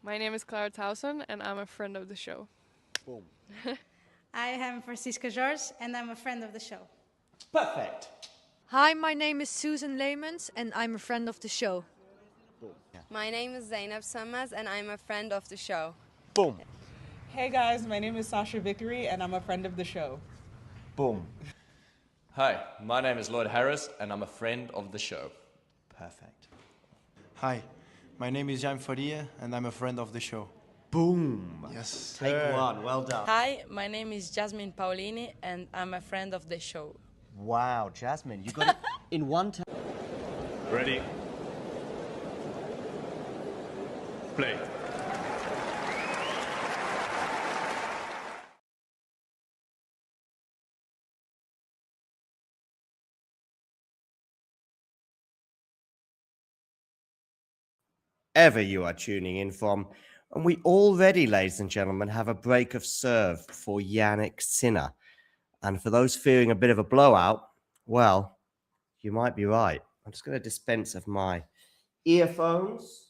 My name is Clara Towson, and I'm a friend of the show. Boom. I am Francisca George, and I'm a friend of the show. Perfect. Hi, my name is Susan Leemans, and I'm a friend of the show. Boom. Yeah. My name is Zainab Sammaz, and I'm a friend of the show. Boom. Hey guys, my name is Sasha Vickery, and I'm a friend of the show. Boom. Hi, my name is Lloyd Harris, and I'm a friend of the show. Perfect. Hi, my name is Jan Faria, and I'm a friend of the show. Boom. Yes. Take one. Well done. Hi, my name is Jasmine Paulini, and I'm a friend of the show. Wow, Jasmine, you got it in one time. Ready? play. Ever you are tuning in from. And we already, ladies and gentlemen, have a break of serve for Jannik Sinner. And for those fearing a bit of a blowout, well, you might be right. I'm just going to dispense of my earphones.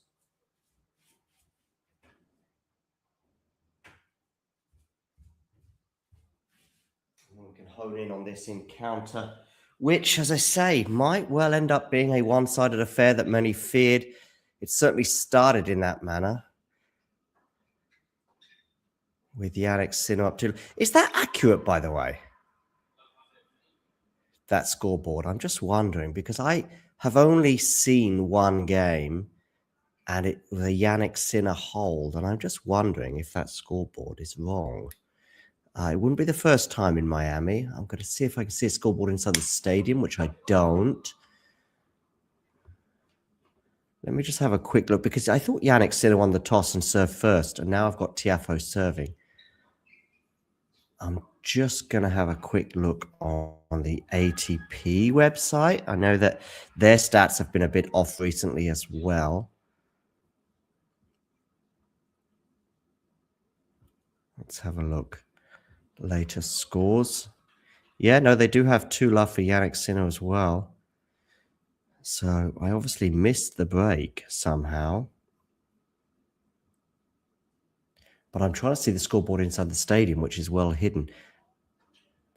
We can hone in on this encounter, which, as I say, might well end up being a one-sided affair that many feared. It certainly started in that manner, with Jannik Sinner up to... Is that accurate, by the way? That scoreboard? I'm just wondering, because I have only seen one game, and it was a Jannik Sinner hold, and I'm just wondering if that scoreboard is wrong. It wouldn't be the first time in Miami. I'm going to see if I can see a scoreboard inside the stadium, which I don't. Let me just have a quick look, because I thought Jannik Sinner won the toss and served first, and now I've got Tiafoe serving. I'm just going to have a quick look on the ATP website. I know that their stats have been a bit off recently as well. Let's have a look. Latest scores. Yeah, no, they do have 2-love for Jannik Sinner as well. So I obviously missed the break somehow. But I'm trying to see the scoreboard inside the stadium, which is well hidden.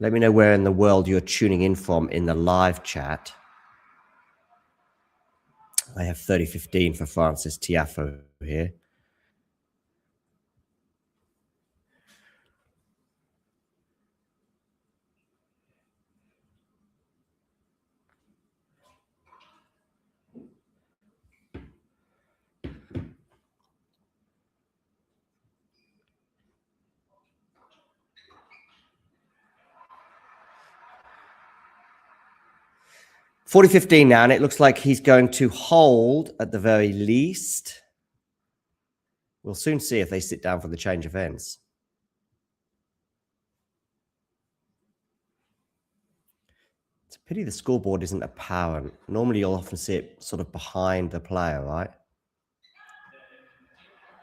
Let me know where in the world you're tuning in from in the live chat. I have 30-15 for Francis Tiafoe here. $40-15 now, and it looks like he's going to hold at the very least. We'll soon see if they sit down for the change of ends. It's a pity the scoreboard isn't apparent. Normally you'll often see it sort of behind the player, right?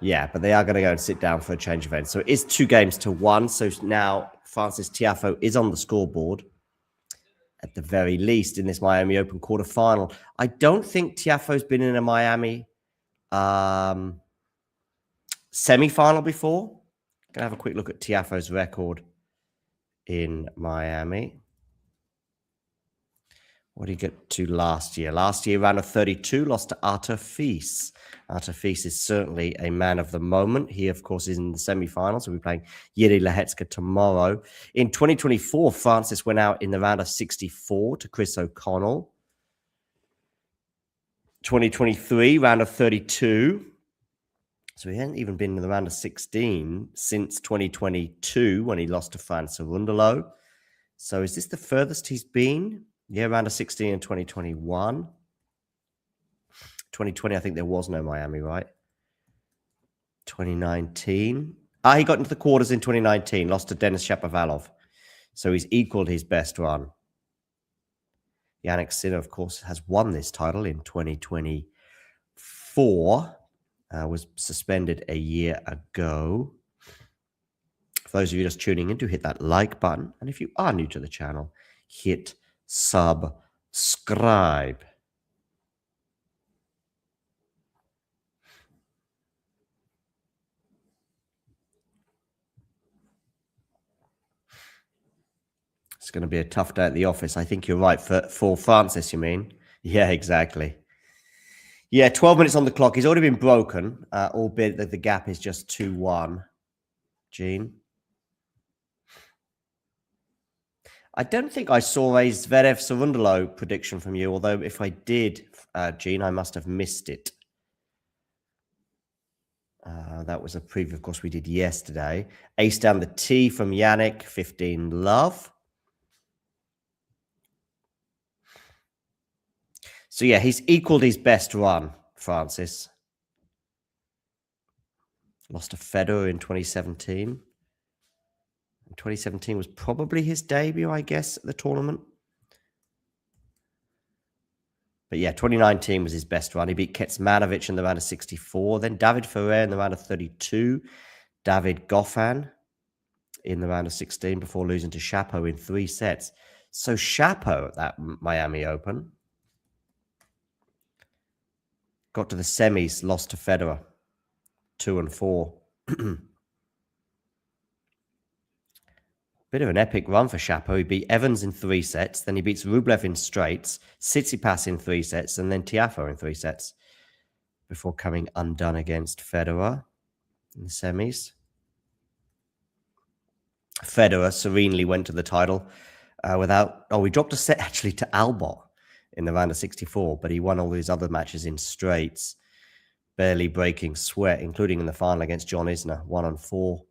Yeah, but they are going to go and sit down for a change of ends. So it is 2-1. So now Francis Tiafoe is on the scoreboard, at the very least, in this Miami Open quarterfinal. I don't think Tiafoe's been in a Miami semi-final before. Gonna have a quick look at Tiafoe's record in Miami. What did he get to last year? Last year, round of 32, lost to Artur Fils. Artur Fils is certainly a man of the moment. He, of course, is in the semi-finals. We'll be playing Jiří Lehecka tomorrow. In 2024, Francis went out in the round of 64 to Chris O'Connell. 2023, round of 32. So he hasn't even been in the round of 16 since 2022 when he lost to Franz Cerundolo. So is this the furthest he's been? Yeah, round of 16 in 2021. 2020, I think there was no Miami, right? 2019. He got into the quarters in 2019, lost to Denis Shapovalov. So he's equaled his best run. Jannik Sinner, of course, has won this title in 2024. Was suspended a year ago. For those of you just tuning in, do hit that like button. And if you are new to the channel, hit subscribe. It's going to be a tough day at the office. I think you're right. For Francis, you mean? Yeah, exactly. Yeah, 12 minutes on the clock. He's already been broken, albeit that the gap is just 2-1. Gene? I don't think I saw a Zverev Cerundolo prediction from you, although if I did, Gene, I must have missed it. That was a preview, of course, we did yesterday. Ace down the tee from Jannik, 15-love. So, yeah, he's equaled his best run, Francis. Lost to Federer in 2017. 2017 was probably his debut, I guess, at the tournament. But yeah, 2019 was his best run. He beat Kecmanovic in the round of 64, then David Ferrer in the round of 32, David Goffin in the round of 16 before losing to Tiafoe in 3 sets. So Tiafoe at that Miami Open got to the semis, lost to Federer, 2 and 4. Bit of an epic run for Tiafoe. He beat Evans in 3 sets, then he beats Rublev in straights, Tsitsipas in 3 sets, and then Tiafoe in 3 sets before coming undone against Federer in the semis. Federer serenely went to the title without... Oh, he dropped a set actually to Albot in the round of 64, but he won all his other matches in straights, barely breaking sweat, including in the final against John Isner, 1-4.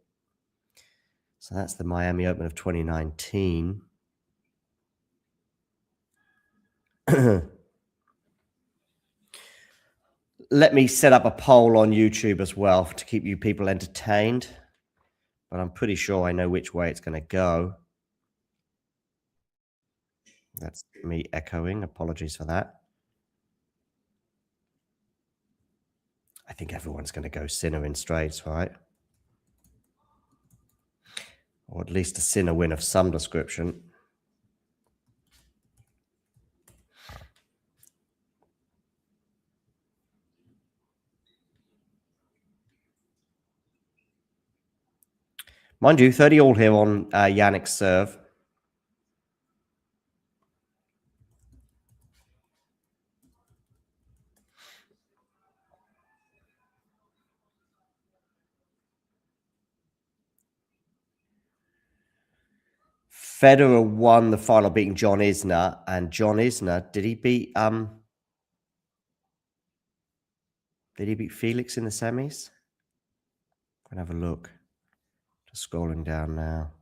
So that's the Miami Open of 2019. Let me set up a poll on YouTube as well to keep you people entertained. But I'm pretty sure I know which way it's going to go. That's me echoing. Apologies for that. I think everyone's going to go Sinner in straights, right? Or at least a Sinner win of some description. Mind you, 30 all here on Jannik's serve. Federer won the final beating John Isner, and John Isner, did he beat Felix in the semis? I'm gonna have a look. Just scrolling down now.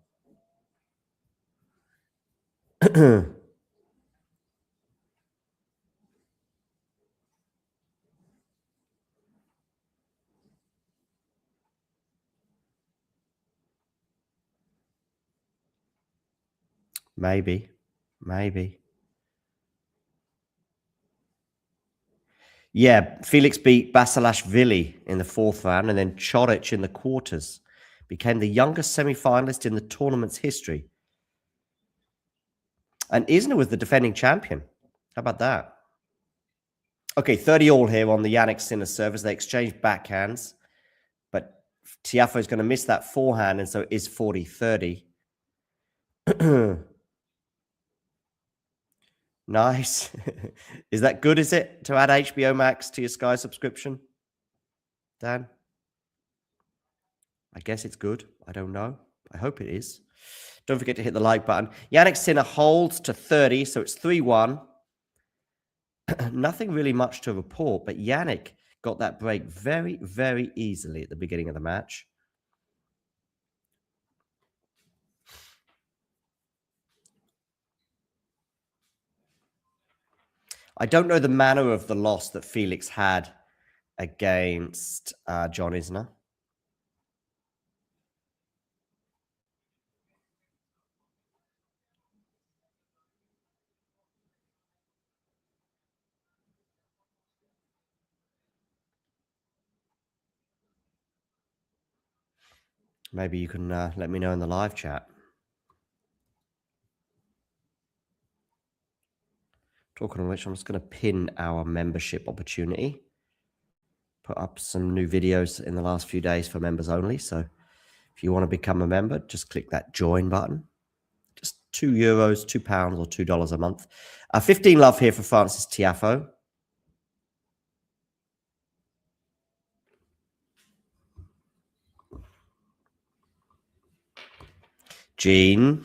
Maybe. Yeah, Felix beat Basilashvili in the 4th round, and then Choric in the quarters. Became the youngest semi-finalist in the tournament's history. And Isner was the defending champion. How about that? Okay, 30 all here on the Jannik Sinner service. They exchanged backhands, but Tiafoe is going to miss that forehand, and so it is 40-30. Nice. Is that good, is it, to add HBO Max to your Sky subscription, Dan? I guess it's good. I don't know. I hope it is. Don't forget to hit the like button. Jannik Sinner holds to 30, so it's 3-1. Nothing really much to report, but Jannik got that break very, very easily at the beginning of the match. I don't know the manner of the loss that Felix had against John Isner. Maybe you can let me know in the live chat. Talking of which, I'm just going to pin our membership opportunity. Put up some new videos in the last few days for members only. So if you want to become a member, just click that join button. Just €2, £2 or $2 a month. 15 love here for Francis Tiafoe. Gene,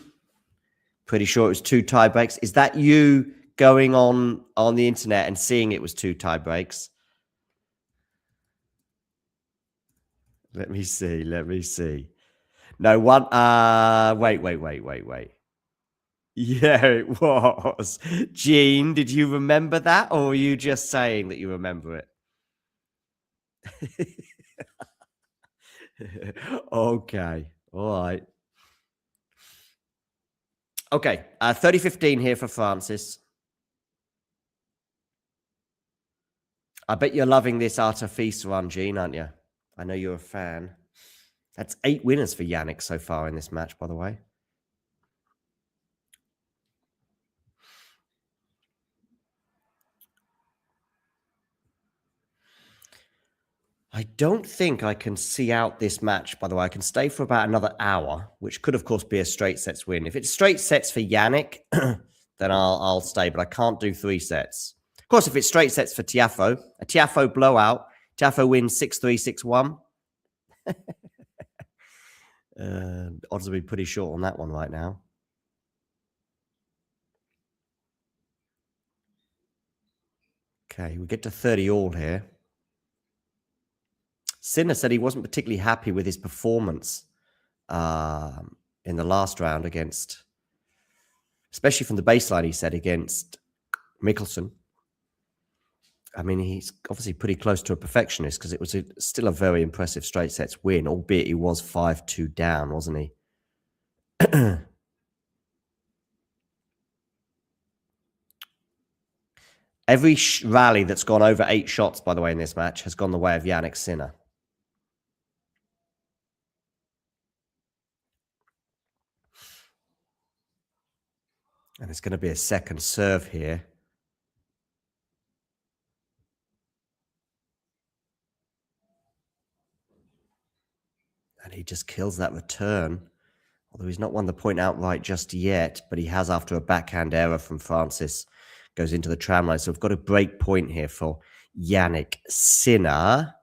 pretty sure it was 2 tie breaks. Is that you going on the internet and seeing it was 2 tie breaks? Let me see. No, one. Wait. Yeah, it was. Gene, did you remember that, or were you just saying that you remember it? Okay. All right. Okay. 30-15 here for Francis. I bet you're loving this Artifice run, Gene, aren't you? I know you're a fan. That's 8 winners for Jannik so far in this match, by the way. I don't think I can see out this match, by the way. I can stay for about another hour, which could, of course, be a straight sets win. If it's straight sets for Jannik, then I'll stay, but I can't do 3 sets. Of course, if it's straight sets for Tiafoe, a Tiafoe blowout, Tiafoe wins 6-3, 6-1. Odds will be pretty short on that one right now. Okay, we get to 30 all here. Sinner said he wasn't particularly happy with his performance in the last round against, especially from the baseline, he said, against Mikkelsen. I mean, he's obviously pretty close to a perfectionist because it was still a very impressive straight sets win, albeit he was 5-2 down, wasn't he? Every rally that's gone over 8 shots, by the way, in this match has gone the way of Jannik Sinner. And it's going to be a second serve here. And he just kills that return. Although he's not won the point outright just yet, but he has after a backhand error from Francis. Goes into the tram line. So we've got a break point here for Jannik Sinner.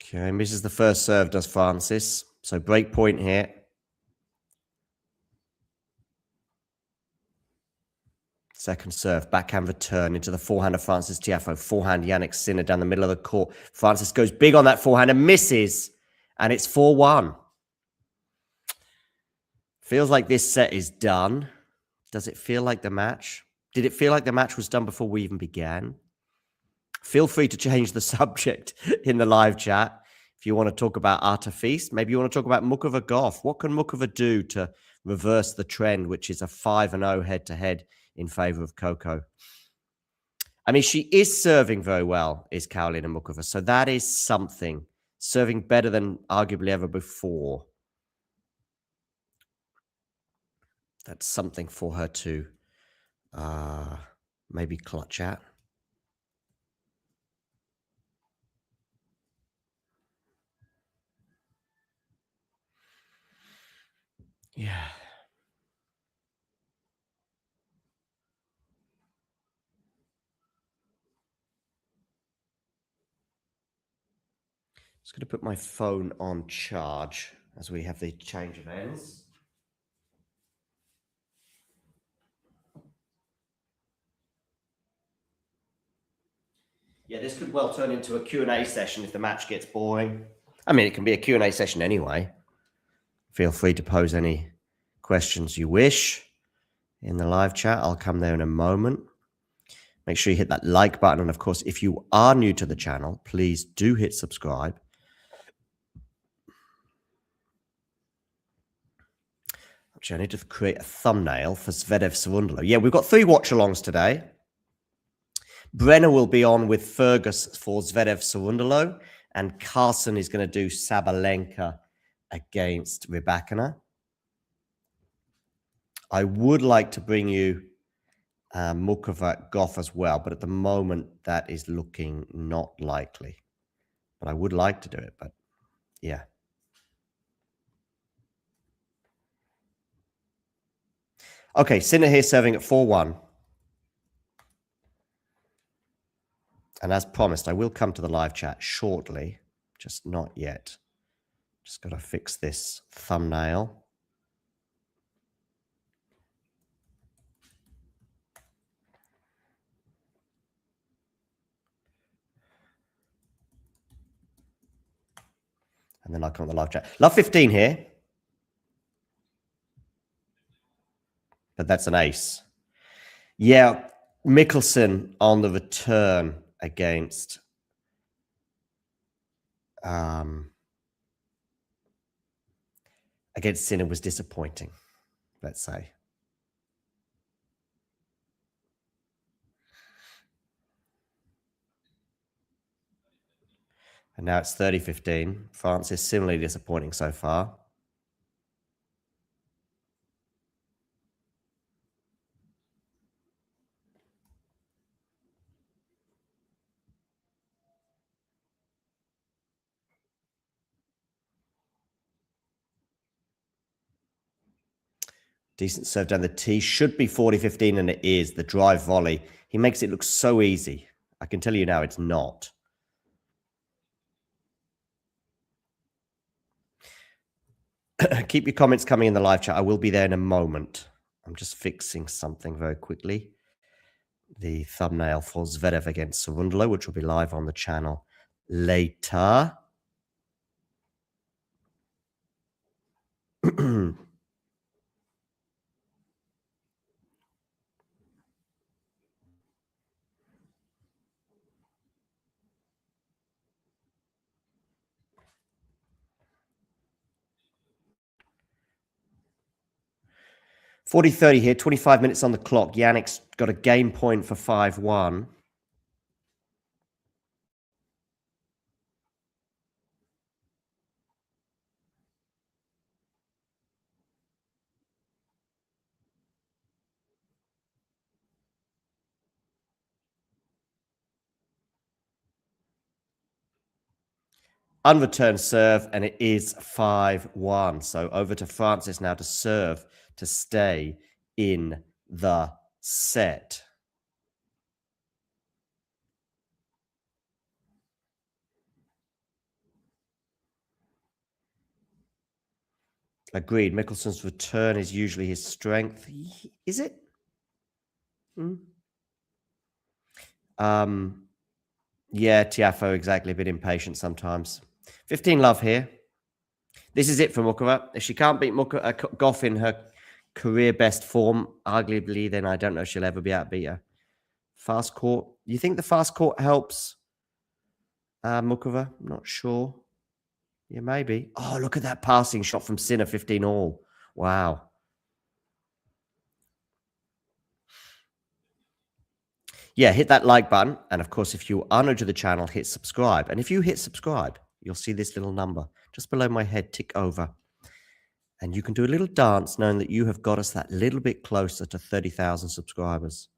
Okay, misses the first serve, does Francis. So break point here. Second serve, backhand return into the forehand of Francis Tiafoe. Forehand Jannik Sinner down the middle of the court. Francis goes big on that forehand and misses. And it's 4-1. Feels like this set is done. Does it feel like the match? Did it feel like the match was done before we even began? Feel free to change the subject in the live chat. If you want to talk about Artifice, maybe you want to talk about Muchova Goff. What can Muchova do to reverse the trend, which is a 5-0 head-to-head in favor of Coco? I mean, she is serving very well, is Karolina Muchova. So that is something. Serving better than arguably ever before. That's something for her to maybe clutch at. Yeah. Just going to put my phone on charge as we have the change of ends. Yeah, this could well turn into a Q&A session if the match gets boring. I mean, it can be a Q&A session anyway. Feel free to pose any questions you wish in the live chat. I'll come there in a moment. Make sure you hit that like button. And of course, if you are new to the channel, please do hit subscribe. Actually, I need to create a thumbnail for Zverev Cerundolo. Yeah, we've got 3 watch-alongs today. Brenner will be on with Fergus for Zverev Cerundolo, and Carson is going to do Sabalenka against Rybakina. I would like to bring you Muchova Goff as well, but at the moment that is looking not likely. But I would like to do it, but yeah. Okay, Sinner here serving at 4-1. And as promised, I will come to the live chat shortly, just not yet. Just got to fix this thumbnail. And then I'll come on the live chat. Love 15 here. But that's an ace. Yeah, Mikkelsen on the return against Sinner was disappointing, let's say. And now it's 30-15. France is similarly disappointing so far. Decent serve down the tee. Should be 40-15, and it is. The drive volley. He makes it look so easy. I can tell you now it's not. Keep your comments coming in the live chat. I will be there in a moment. I'm just fixing something very quickly. The thumbnail for Zverev against Cerundolo, which will be live on the channel later. (40-30) here, 25 minutes on the clock. Jannik's got a game point for 5-1. Unreturned serve, and it is 5-1. So over to Francis now to serve to stay in the set. Agreed. Mikkelsen's return is usually his strength. Is it? Yeah, Tiafoe, exactly. A bit impatient sometimes. 15 love here. This is it for Muchova. If she can't beat Goff in her career best form, arguably, then I don't know if she'll ever be able to beat her. Fast court. You think the fast court helps Muchova? I'm not sure. Yeah, maybe. Oh, look at that passing shot from Sinner, 15 all. Wow. Yeah, hit that like button. And of course, if you are new to the channel, hit subscribe. And if you hit subscribe, you'll see this little number just below my head tick over. And you can do a little dance knowing that you have got us that little bit closer to 30,000 subscribers.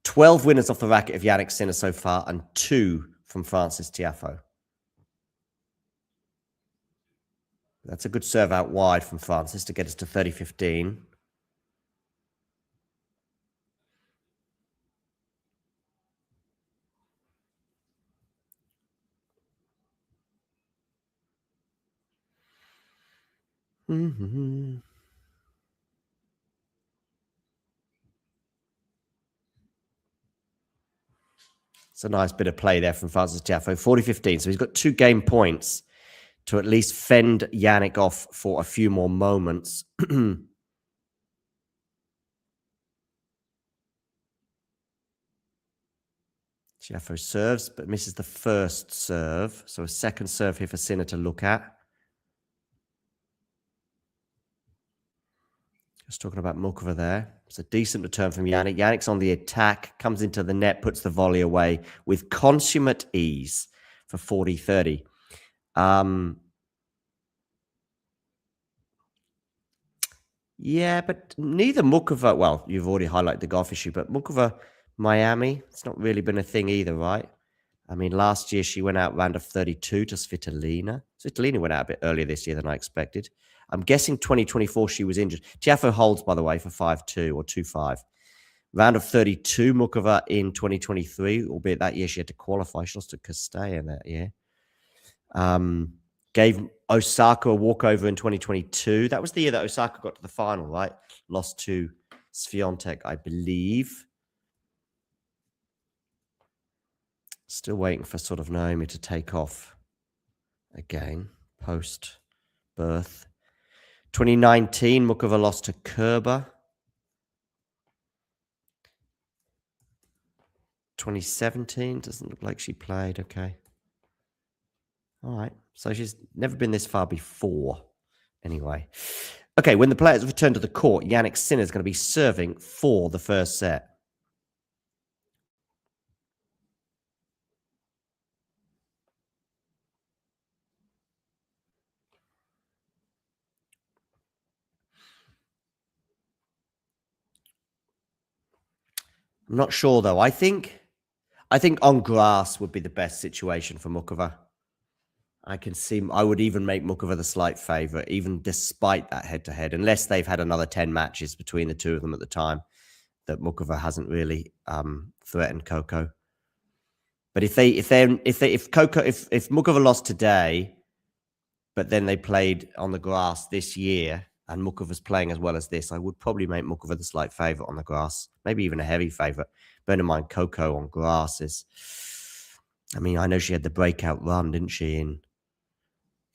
12 winners off the racket of Jannik Sinner so far, and 2 from Francis Tiafoe. That's a good serve out wide from Francis to get us to 30-15. It's a nice bit of play there from Francis Tiafoe. 40-15. So he's got 2 game points to at least fend Jannik off for a few more moments. Tiafoe serves, but misses the first serve. So a second serve here for Sinner to look at. Just talking about Muchova there. It's a decent return from Jannik. Jannik's on the attack, comes into the net, puts the volley away with consummate ease for 40-30. Yeah, but neither Muchova, well, you've already highlighted the golf issue, but Muchova, Miami, it's not really been a thing either, right? I mean, last year she went out round of 32 to Svitolina. Svitolina went out a bit earlier this year than I expected. I'm guessing 2024 she was injured. Tiafoe holds, by the way, for 5-2 or 2-5. Round of 32, Muchova in 2023, albeit that year she had to qualify. She lost to Castella that year. Gave Osaka a walkover in 2022. That was the year that Osaka got to the final, right? Lost to Swiatek, I believe. Still waiting for sort of Naomi to take off again post-birth. 2019, Mukova lost to Kerber. 2017, doesn't look like she played. Okay. All right. So she's never been this far before. Anyway. Okay, when the players return to the court, Jannik Sinner is going to be serving for the first set. I'm not sure, though. I think on grass would be the best situation for Mukova. I would even make Mukova the slight favourite, even despite that head-to-head, unless they've had another 10 matches between the two of them at the time that Mukova hasn't really threatened Coco. But if Mukova lost today, but then they played on the grass this year, and Mukova's playing as well as this, I would probably make Mukova the slight favourite on the grass, maybe even a heavy favourite. Bear in mind, Coco on grass is... I mean, I know she had the breakout run, didn't she,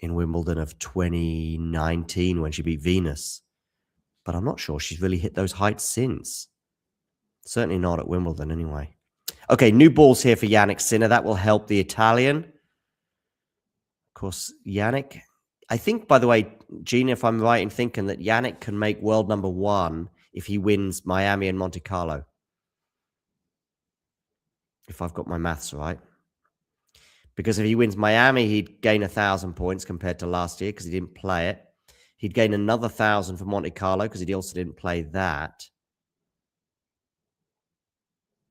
in Wimbledon of 2019 when she beat Venus. But I'm not sure she's really hit those heights since. Certainly not at Wimbledon, anyway. Okay, new balls here for Jannik Sinner. That will help the Italian. Of course, Jannik... I think, by the way, Gina, if I'm right in thinking that Jannik can make world number 1 if he wins Miami and Monte Carlo. If I've got my maths right. Because if he wins Miami, he'd gain 1,000 points compared to last year because he didn't play it. He'd gain another 1,000 for Monte Carlo because he also didn't play that.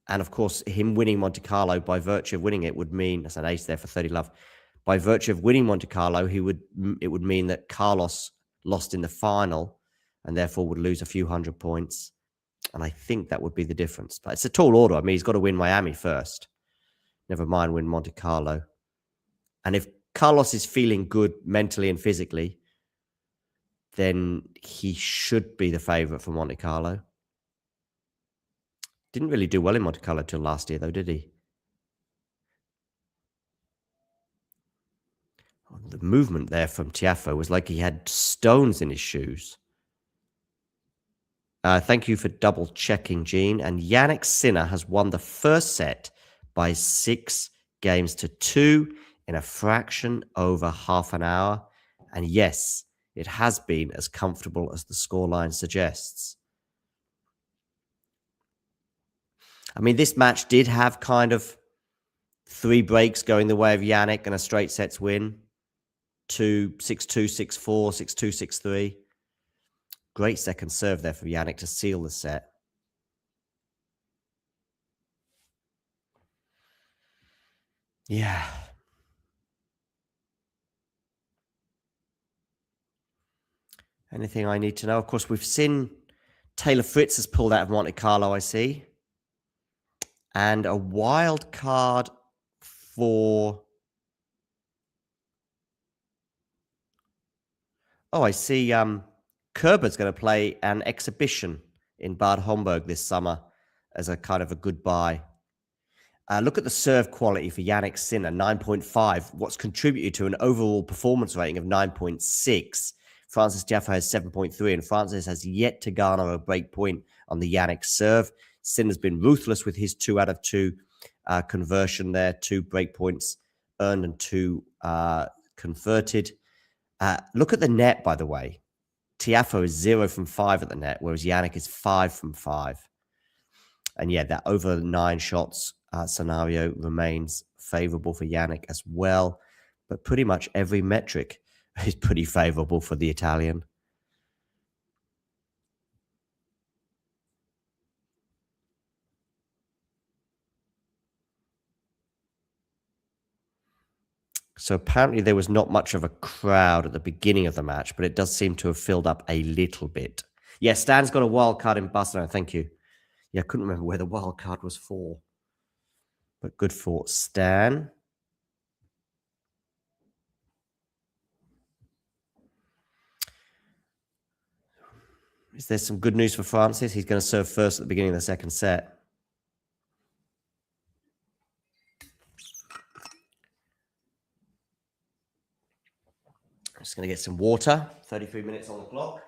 And of course, him winning Monte Carlo by virtue of winning it would mean, that's an ace there for 30 love. By virtue of winning Monte Carlo, it would mean that Carlos lost in the final and therefore would lose a few hundred points. And I think that would be the difference. But it's a tall order. I mean, he's got to win Miami first. Never mind win Monte Carlo. And if Carlos is feeling good mentally and physically, then he should be the favourite for Monte Carlo. Didn't really do well in Monte Carlo till last year, though, did he? The movement there from Tiafoe was like he had stones in his shoes. Thank you for double checking, Gene. And Jannik Sinner has won the first set by 6-2 in a fraction over half an hour. And yes, it has been as comfortable as the scoreline suggests. I mean, this match did have kind of 3 breaks going the way of Jannik and a straight sets win. 6-2, 6-4, 6-2, 6-3. Great second serve there for Jannik to seal the set. Yeah. Anything I need to know? Of course, we've seen Taylor Fritz has pulled out of Monte Carlo, I see. And a wild card for... Oh, I see Kerber's going to play an exhibition in Bad Homburg this summer as a kind of a goodbye. Look at the serve quality for Jannik Sinner, 9.5. What's contributed to an overall performance rating of 9.6. Francis Tiafoe has 7.3, and Francis has yet to garner a break point on the Jannik serve. Sinner's been ruthless with his 2 out of 2 conversion there, 2 break points earned and 2 converted. Look at the net, by the way. Tiafoe is 0 from 5 at the net, whereas Jannik is 5 from 5. And yeah, that over 9 shots scenario remains favourable for Jannik as well. But pretty much every metric is pretty favourable for the Italian. So apparently there was not much of a crowd at the beginning of the match, but it does seem to have filled up a little bit. Yeah, Stan's got a wild card in Barcelona. Thank you. Yeah, I couldn't remember where the wild card was for. But good for Stan. Is there some good news for Francis? He's going to serve first at the beginning of the second set. I'm just going to get some water. 33 minutes on the clock.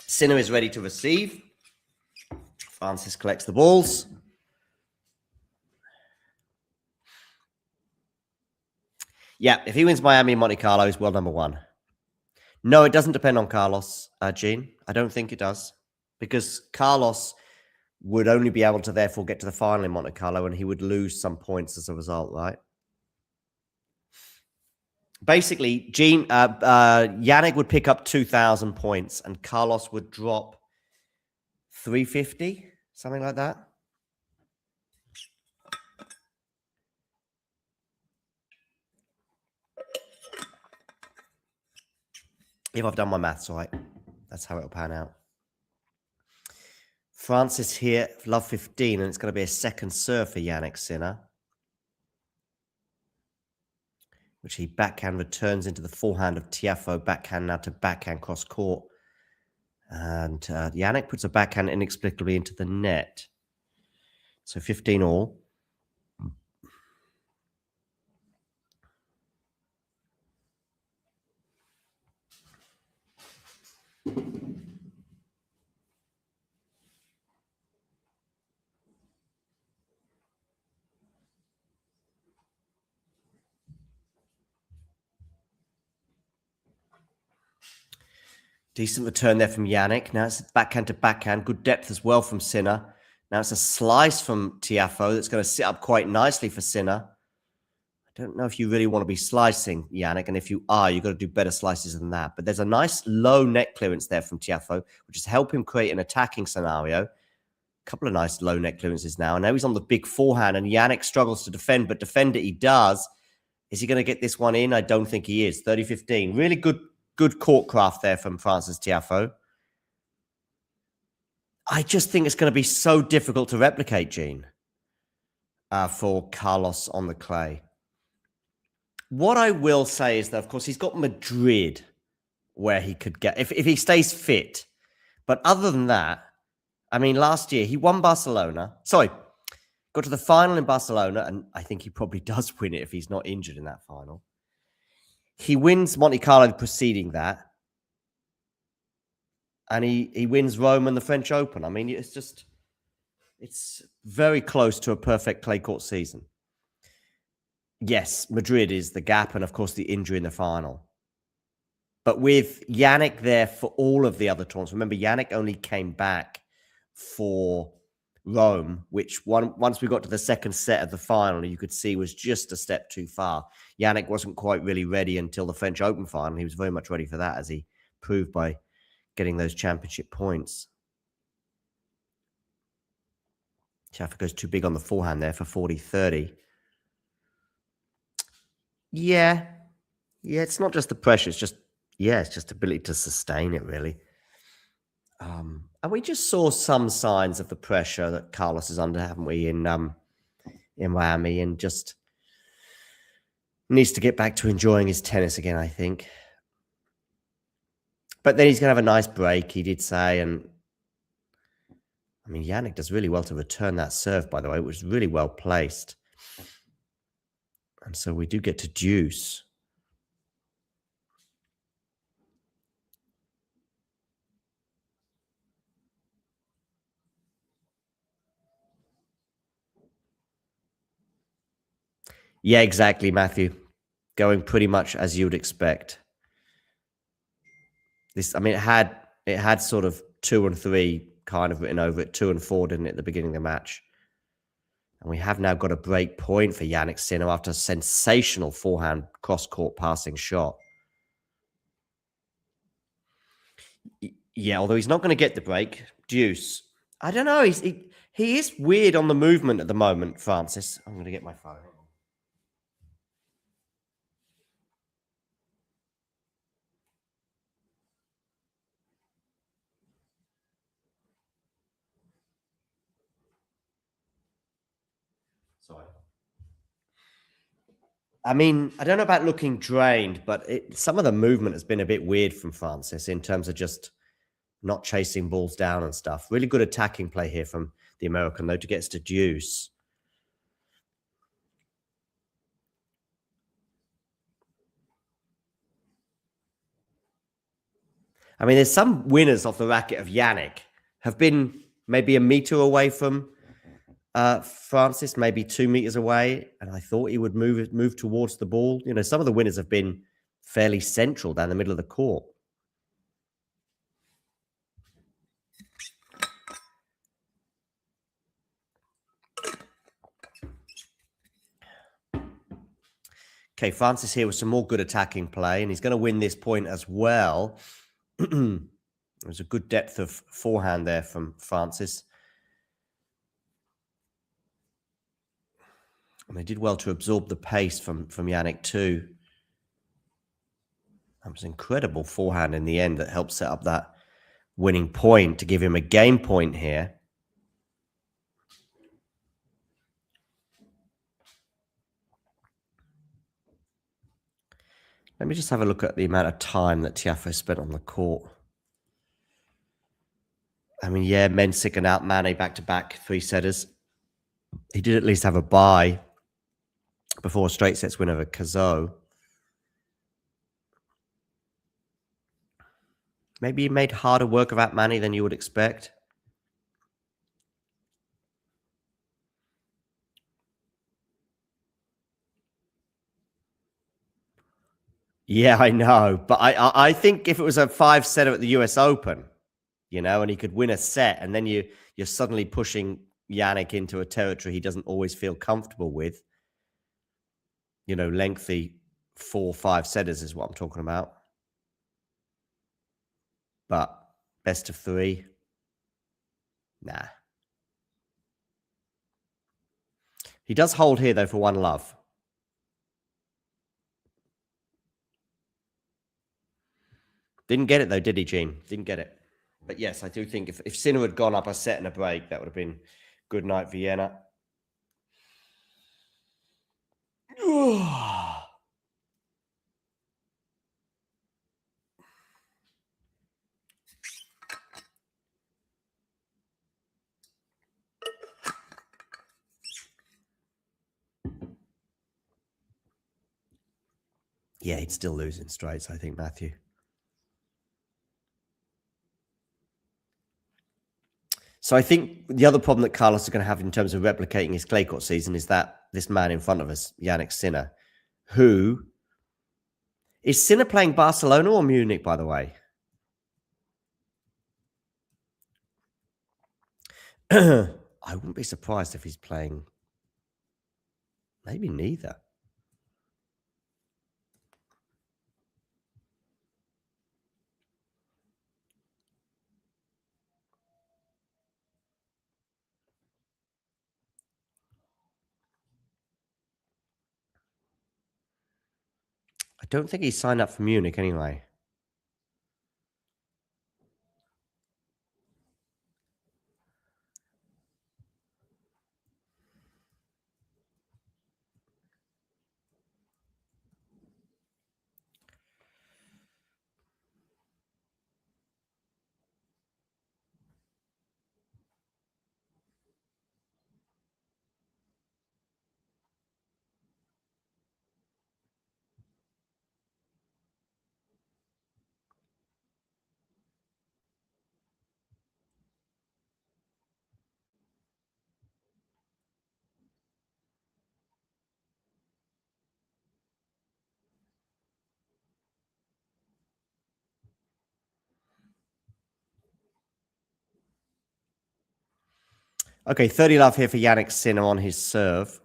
Sinner is ready to receive. Francis collects the balls. Yeah, if he wins Miami and Monte Carlo, he's world number one. No, it doesn't depend on Carlos, Gene. I don't think it does. Because Carlos would only be able to therefore get to the final in Monte Carlo, and he would lose some points as a result, right? Basically, Gene, Jannik would pick up 2,000 points, and Carlos would drop 350, something like that. If I've done my maths right, that's how it'll pan out. Francis here, love 15, and it's going to be a second serve for Jannik Sinner, which he backhand returns into the forehand of Tiafoe, backhand now to backhand cross court. And Jannik puts a backhand inexplicably into the net. So 15 all. Decent return there from Jannik. Now it's backhand to backhand. Good depth as well from Sinner. Now it's a slice from Tiafoe that's going to sit up quite nicely for Sinner. I don't know if you really want to be slicing, Jannik, and if you are, you've got to do better slices than that. But there's a nice low net clearance there from Tiafoe, which is helping him create an attacking scenario. A couple of nice low net clearances now. And now he's on the big forehand, and Jannik struggles to defend, but defend it he does. Is he going to get this one in? I don't think he is. 30-15. Really good court craft there from Francis Tiafoe. I just think it's going to be so difficult to replicate, Gene, for Carlos on the clay. What I will say is that, of course, he's got Madrid where he could get, if he stays fit. But other than that, I mean, last year he won Barcelona. Sorry, got to the final in Barcelona, and I think he probably does win it if he's not injured in that final. He wins Monte Carlo preceding that. And he wins Rome and the French Open. I mean, it's very close to a perfect clay court season. Yes, Madrid is the gap, and of course the injury in the final. But with Jannik there for all of the other tournaments, remember Jannik only came back for Rome, which once we got to the second set of the final, you could see was just a step too far. Jannik wasn't quite really ready until the French Open final. He was very much ready for that, as he proved by getting those championship points. Tiafoe goes too big on the forehand there for 40-30. Yeah, it's not just the pressure. It's just ability to sustain it, really. And we just saw some signs of the pressure that Carlos is under, haven't we, in Miami, and just needs to get back to enjoying his tennis again, I think. But then he's going to have a nice break, he did say, and I mean, Jannik does really well to return that serve, by the way. It was really well placed. And so we do get to deuce. Yeah, exactly, Matthew. Going pretty much as you would expect. This, I mean, it had sort of 2 and 3 kind of written over it, 2 and 4, didn't it, at the beginning of the match? And we have now got a break point for Jannik Sinner after a sensational forehand cross-court passing shot. Yeah, although he's not going to get the break. Deuce. I don't know. He is weird on the movement at the moment, Francis. I'm going to get my phone. Sorry. I mean, I don't know about looking drained, but some of the movement has been a bit weird from Francis in terms of just not chasing balls down and stuff. Really good attacking play here from the American, though, to get us to deuce. I mean, there's some winners off the racket of Jannik have been maybe a meter away from Francis, maybe 2 meters away, and I thought he would move towards the ball. You know, some of the winners have been fairly central down the middle of the court. Okay, Francis here with some more good attacking play, and he's going to win this point as well. There's a good depth of forehand there from Francis. And they did well to absorb the pace from Jannik too. That was incredible forehand in the end that helped set up that winning point to give him a game point here. Let me just have a look at the amount of time that Tiafoe spent on the court. I mean, yeah, Mensik and out Mane back-to-back 3-setters. He did at least have a bye before a straight sets win over Kazo. Maybe he made harder work of Mane than you would expect. Yeah, I know. But I think if it was a 5-setter at the US Open, you know, and he could win a set, and then you're suddenly pushing Jannik into a territory he doesn't always feel comfortable with. You know, lengthy 4-5 setters is what I'm talking about. But best of 3, nah. He does hold here, though, for 1 love. Didn't get it, though, did he, Gene? Didn't get it. But yes, I do think if Sinner had gone up a set and a break, that would have been good night, Vienna. Yeah, he'd still lose in straights, I think, Matthew. So I think the other problem that Carlos is going to have in terms of replicating his clay court season is that this man in front of us, Jannik Sinner, who... Is Sinner playing Barcelona or Munich, by the way? I wouldn't be surprised if he's playing... Maybe neither. I don't think he signed up for Munich anyway. Okay, 30 love here for Jannik Sinner on his serve.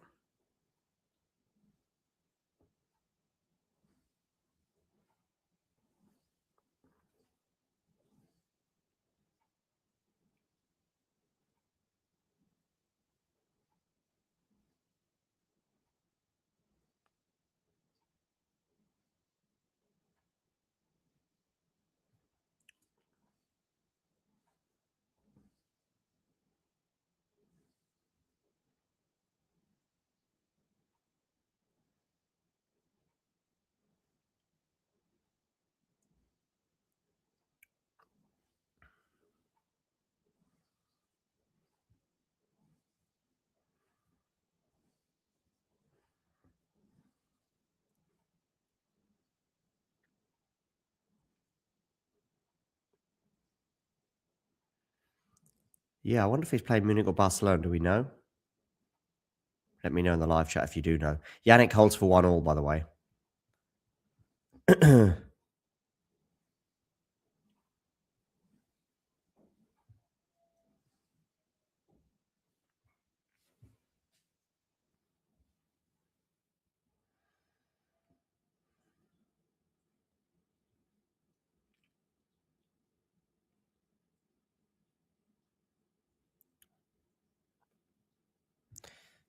Yeah, I wonder if he's playing Munich or Barcelona. Do we know? Let me know in the live chat if you do know. Jannik holds for 1-1, by the way.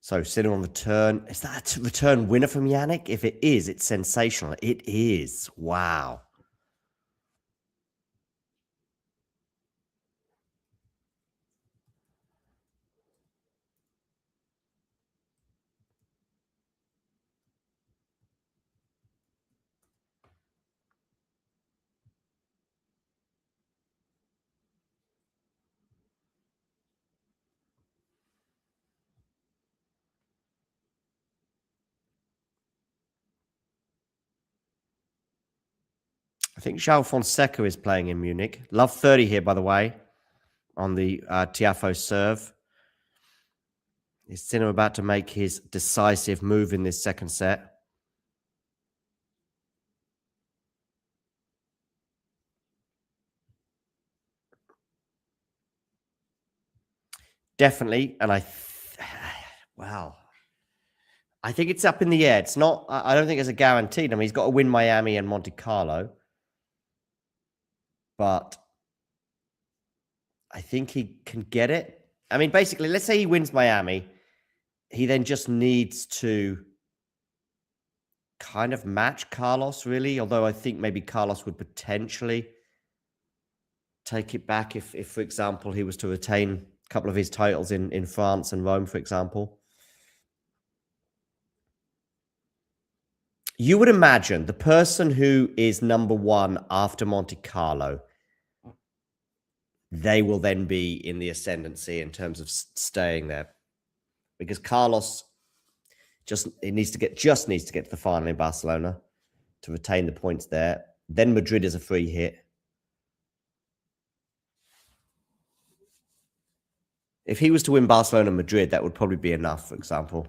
So, Sinner on return. Is that a return winner from Jannik? If it is, it's sensational. It is. Wow. I think João Fonseca is playing in Munich. Love 30 here, by the way, on the Tiafoe serve. Is Sinner about to make his decisive move in this second set? Definitely. And wow. I think it's up in the air. It's not, I don't think it's a guaranteed. I mean, he's got to win Miami and Monte Carlo. But I think he can get it. I mean, basically, let's say he wins Miami. He then just needs to kind of match Carlos, really. Although I think maybe Carlos would potentially take it back if for example, he was to retain a couple of his titles in France and Rome, for example. You would imagine the person who is number one after Monte Carlo, they will then be in the ascendancy in terms of staying there, because Carlos just needs to get to the final in Barcelona to retain the points there. Then Madrid is a free hit. If he was to win Barcelona and Madrid, that would probably be enough, for example.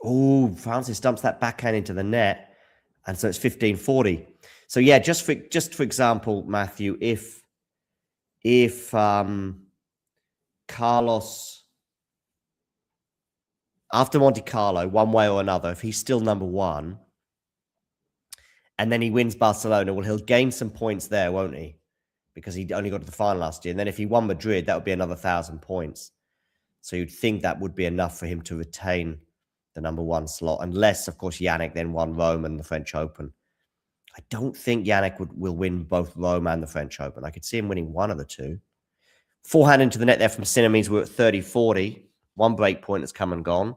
Oh, Francis dumps that backhand into the net. And so it's 15-40. So yeah, just for example, Matthew, if Carlos, after Monte Carlo, one way or another, if he's still number one, and then he wins Barcelona, well, he'll gain some points there, won't he? Because he only got to the final last year. And then if he won Madrid, that would be another 1,000 points. So you'd think that would be enough for him to retain the number one slot, unless, of course, Jannik then won Rome and the French Open. I don't think Jannik will win both Rome and the French Open. I could see him winning one of the two. Forehand into the net there from Sinner means we're at 30-40. One break point has come and gone.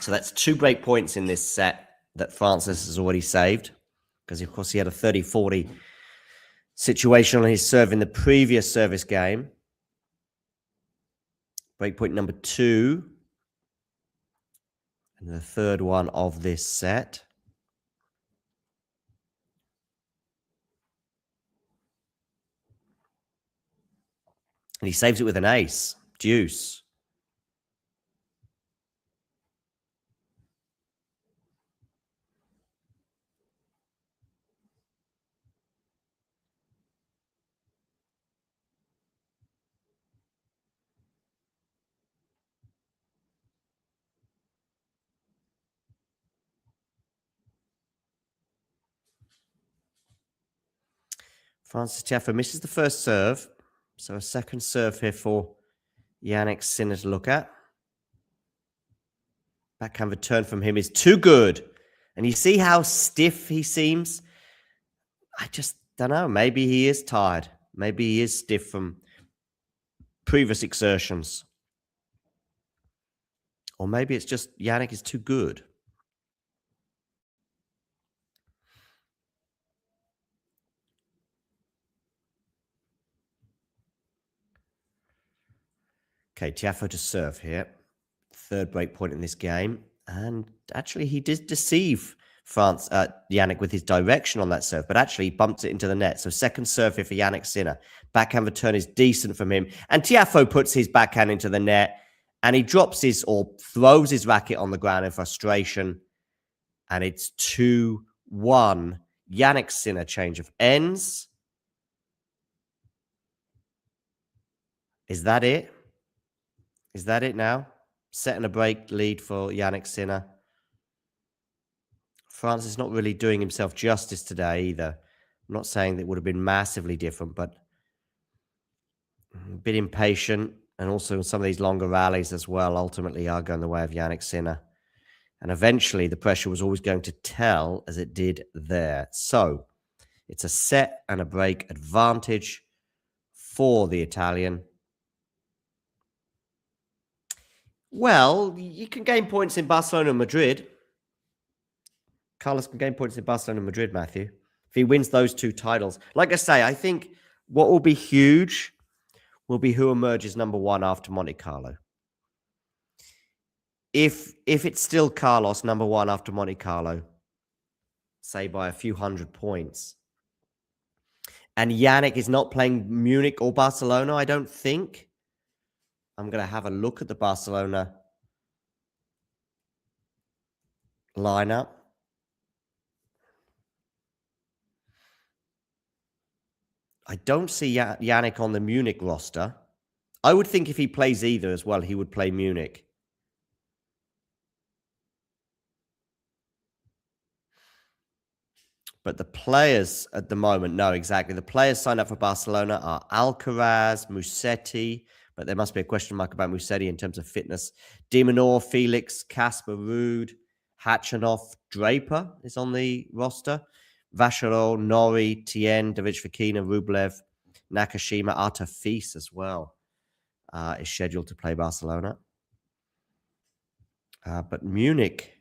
So that's 2 break points in this set that Francis has already saved, because, of course, he had a 30-40 situation on his serve in the previous service game. Breakpoint number 2. And the third one of this set. And he saves it with an ace. Deuce. Francis Tiafoe misses the first serve. So a second serve here for Jannik Sinner to look at. Backhand return from him is too good. And you see how stiff he seems? I just don't know. Maybe he is tired. Maybe he is stiff from previous exertions. Or maybe it's just Jannik is too good. Okay, Tiafoe to serve here. Third break point in this game. And actually, he did deceive Jannik with his direction on that serve, but actually he bumped it into the net. So second serve here for Jannik Sinner. Backhand return is decent from him. And Tiafoe puts his backhand into the net, and he drops his or throws his racket on the ground in frustration. And it's 2-1. Jannik Sinner change of ends. Is that it? Is that it now? Set and a break lead for Jannik Sinner. France is not really doing himself justice today either. I'm not saying that it would have been massively different, but a bit impatient. And also some of these longer rallies as well ultimately are going the way of Jannik Sinner. And eventually the pressure was always going to tell, as it did there. So it's a set and a break advantage for the Italian. Well, you can gain points in Barcelona and Madrid. Carlos can gain points in Barcelona and Madrid, Matthew. If he wins those two titles. Like I say, I think what will be huge will be who emerges number one after Monte Carlo. If it's still Carlos number one after Monte Carlo, say by a few hundred points, and Jannik is not playing Munich or Barcelona, I don't think. I'm going to have a look at the Barcelona lineup. I don't see Jannik on the Munich roster. I would think if he plays either as well, he would play Munich. But the players at the moment, no, exactly. The players signed up for Barcelona are Alcaraz, Musetti, but there must be a question mark about Musetti in terms of fitness. Dimonor, Felix, Casper Ruud, Hachanov, Draper is on the roster. Vacherot, Nori, Tien, David Fekina, Rublev, Nakashima, Artafis as well is scheduled to play Barcelona. But Munich,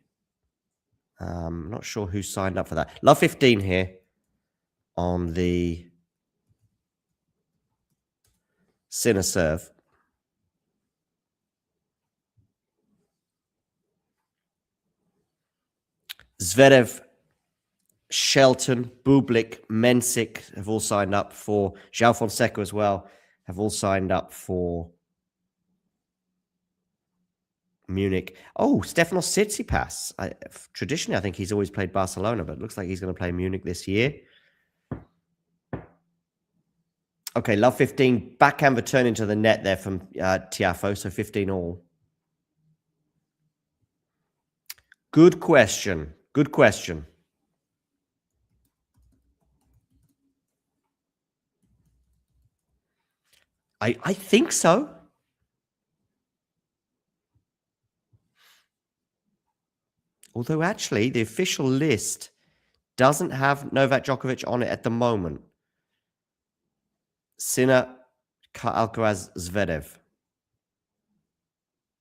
I'm not sure who signed up for that. Love 15 here on the Sinner serve. Zverev, Shelton, Bublik, Mensik have all signed up for. João Fonseca as well have all signed up for Munich. Oh, Stefanos Tsitsipas. Traditionally, I think he's always played Barcelona, but it looks like he's going to play Munich this year. Okay, love 15. Backhand return into the net there from Tiafoe, so 15 all. Good question. Good question. I think so. Although actually the official list doesn't have Novak Djokovic on it at the moment. Sinner, Alcaraz, Zverev.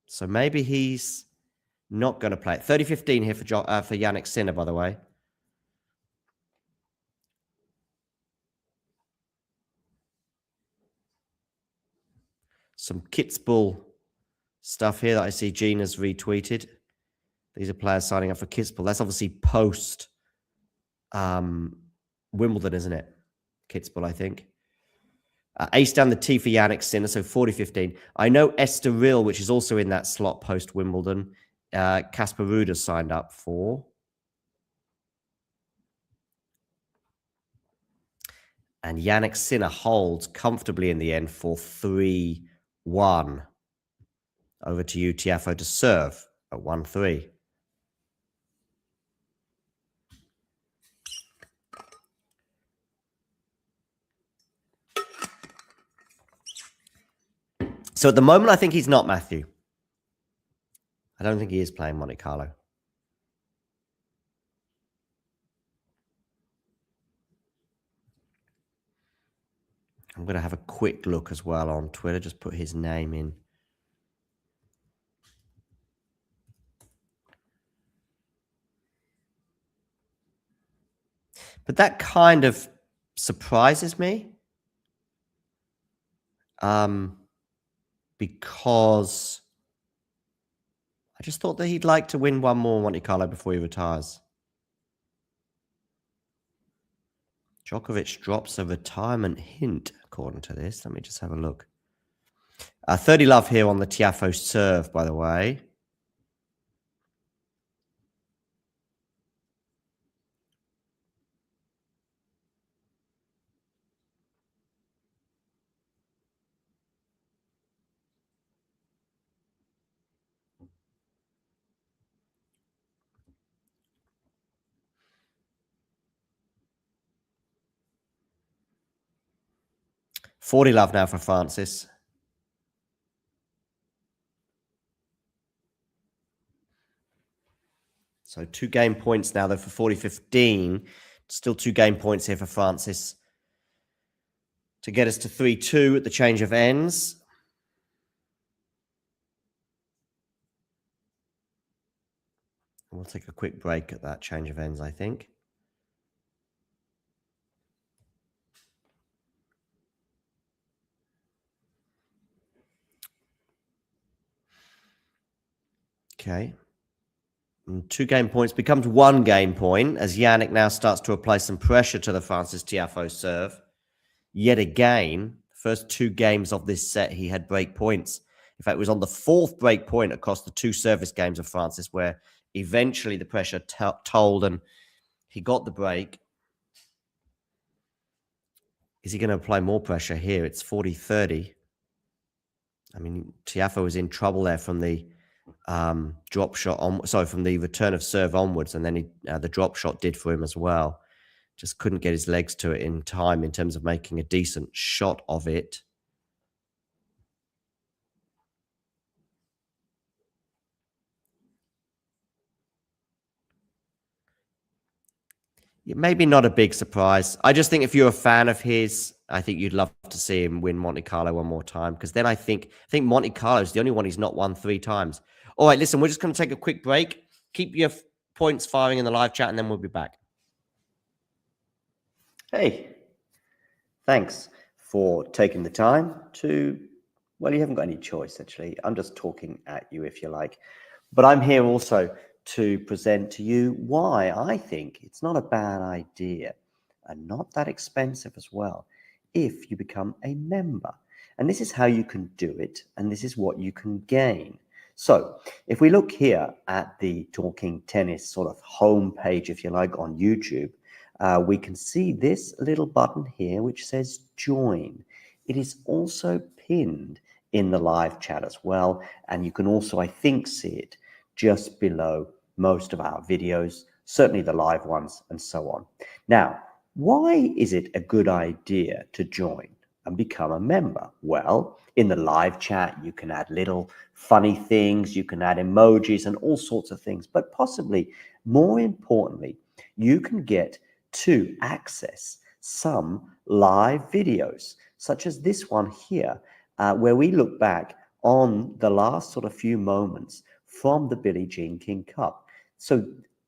So maybe he's not going to play it. 30-15 here for Jannik Sinner, by the way. Some Kitzbühel stuff here that I see Gina's retweeted. These are players signing up for Kitzbühel. That's obviously post Wimbledon, isn't it? Kitzbühel, I think. Ace down the T for Jannik Sinner, so 40-15. I know Estoril, which is also in that slot post Wimbledon. Casper Ruud has signed up for. And Jannik Sinner holds comfortably in the end for 3-1. Over to you, Tiafoe, to serve at 1-3. So at the moment, I think he's not, Matthew. I don't think he is playing Monte Carlo. I'm going to have a quick look as well on Twitter. Just put his name in. But that kind of surprises me. Because I just thought that he'd like to win one more Monte Carlo before he retires. Djokovic drops a retirement hint, according to this. Let me just have a look. 30 love here on the Tiafoe serve, by the way. $40 love now for Francis. So 2 game points now, though, for 40-15. Still 2 game points here for Francis to get us to 3-2 at the change of ends. We'll take a quick break at that change of ends, I think. Okay. And 2 game points becomes 1 game point as Jannik now starts to apply some pressure to the Francis Tiafoe serve. Yet again, first 2 games of this set, he had break points. In fact, it was on the 4th break point across the 2 service games of Francis where eventually the pressure told and he got the break. Is he going to apply more pressure here? It's 40-30. I mean, Tiafoe was in trouble there from the drop shot on, sorry, from the return of serve onwards, and then the drop shot did for him as well. Just couldn't get his legs to it in time in terms of making a decent shot of it. Maybe not a big surprise. I just think if you're a fan of his, I think you'd love to see him win Monte Carlo one more time, because then I think Monte Carlo is the only one he's not won 3 times. All right, listen, we're just going to take a quick break. Keep your points firing in the live chat, and then we'll be back. Hey, thanks for taking the time to, well, you haven't got any choice, actually. I'm just talking at you, if you like. But I'm here also to present to you why I think it's not a bad idea and not that expensive as well if you become a member. And this is how you can do it, and this is what you can gain. So if we look here at the Talking Tennis sort of homepage, if you like, on YouTube, we can see this little button here which says join. It is also pinned in the live chat as well, and you can also, I think, see it just below most of our videos, certainly the live ones and so on. Now, why is it a good idea to join and become a member? Well, in the live chat, you can add little funny things, you can add emojis and all sorts of things, but possibly more importantly, you can get to access some live videos, such as this one here, where we look back on the last sort of few moments from the Billie Jean King Cup. So